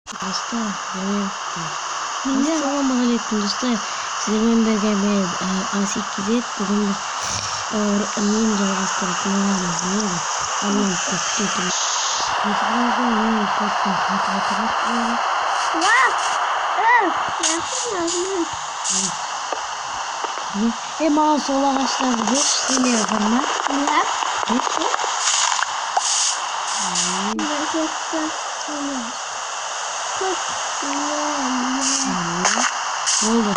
Dostlar, assalomu alaykum do'stlar. Sizlarga birga A8Z bugün men jalg'ashtirib qo'yamiz. Alloh ko'pchilik. Bana sol ağaçlarda hiç demiyorum ben. Hiç. Ne oldu?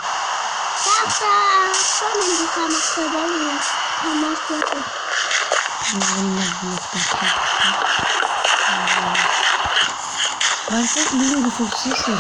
Varsa bizim bir fokusu.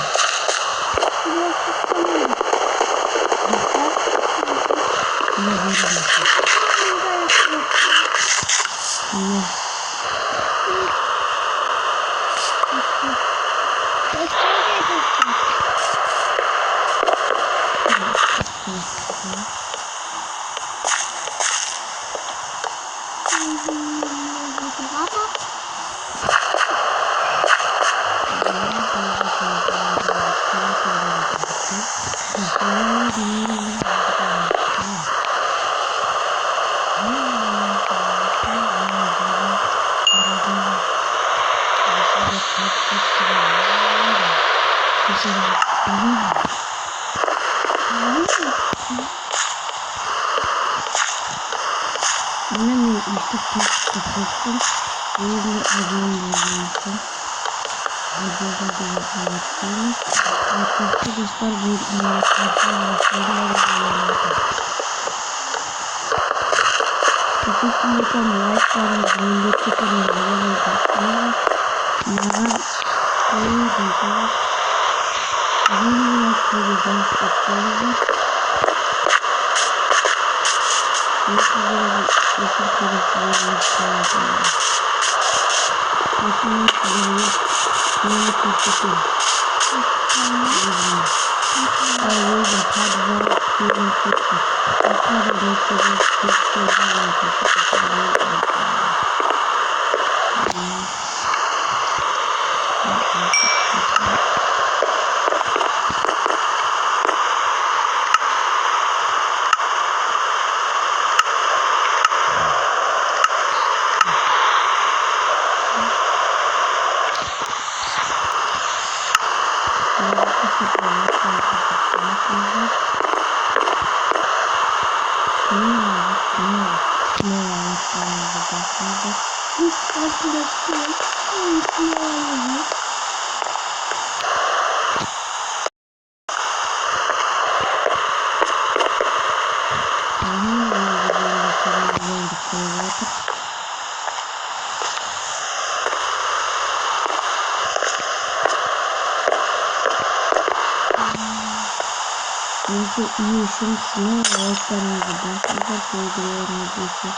İyi şansına ayaklarınızı başlayacak bilgilerinizi için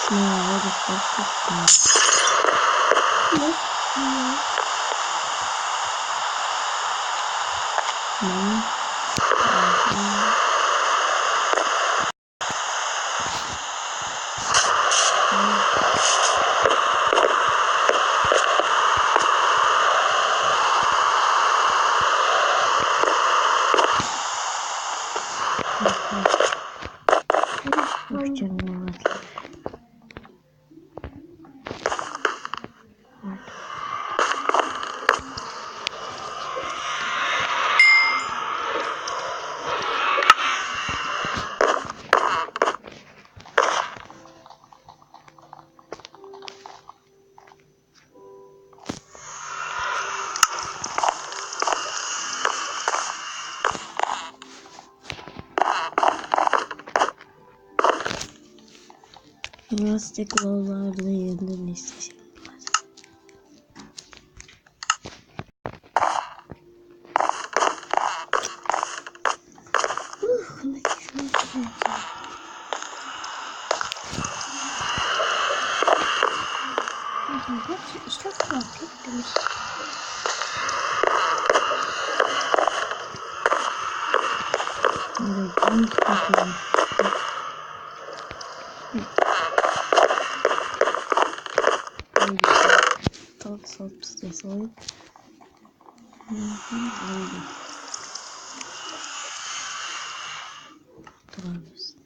sınava da başlasınız. Plastik lollarda yeniden isteşim. İşte Salt stres alayım. Oldu. Durabilirsin.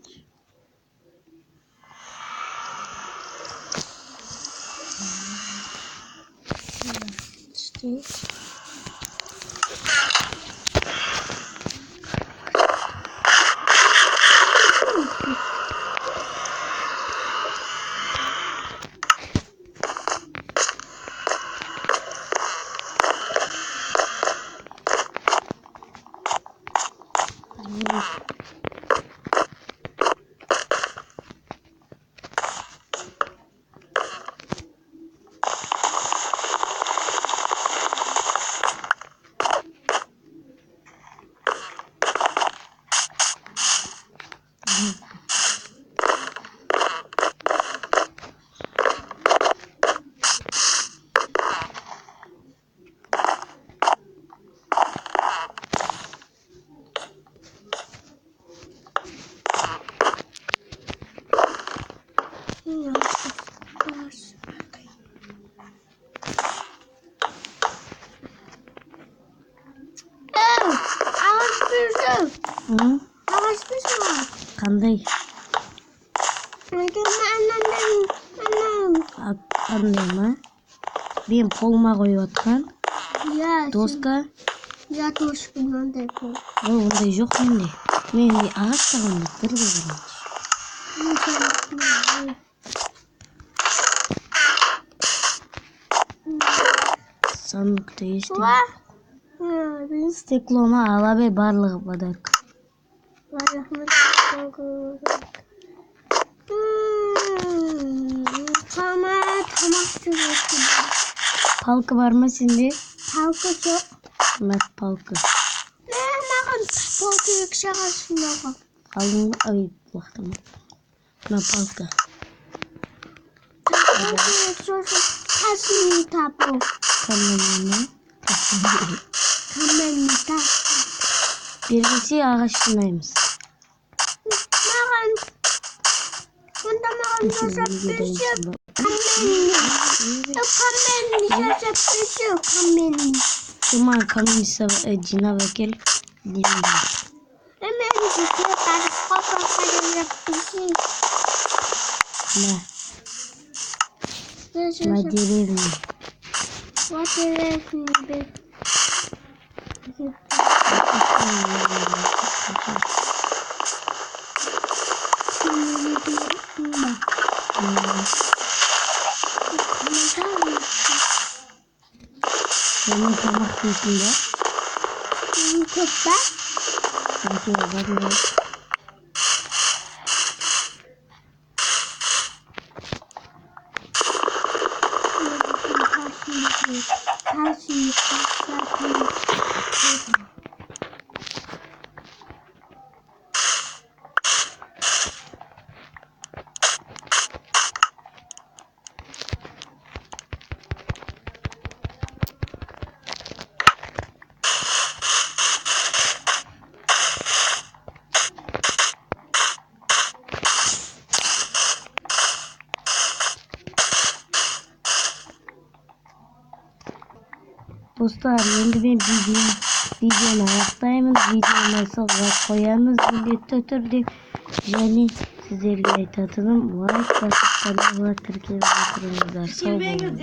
İşte. Hı? Qanday? Qanday ma? Ben polma qo'yayotgan. Doska. Ya doska bunday qo'y. Unday yo'q mende. Men ağaç tag'imda bir-birini. Sandıkta işte. Stekloma alabe barlığı badak. Palkı var mı şimdi? Palkı yok. Mat palkı. Ne bakın palkı yüksek aslında bak. Alın ay baktım. Ma palkı. Palkı yüksek tasmin tapu. Kamerayı. Kamerayı. Birisi ağaçlaymış. Bakın. Bunda bakın dosa pişiyor. Kamerayı. Cuma kamisa cina vakil dinle. Hemen gidiyor. Kamerayı pişiyor. Ma diyelim. What is it? Benim parmak büyüklüğünde. Köpek. Sanki olabilir. Dostlar şimdi ben videomu ayaktayım. Videomu sonra koyarız birlikte yani sizlerle aytadım. Like basıp kanala Türkiye'de oturunuzlar. Sağ olun.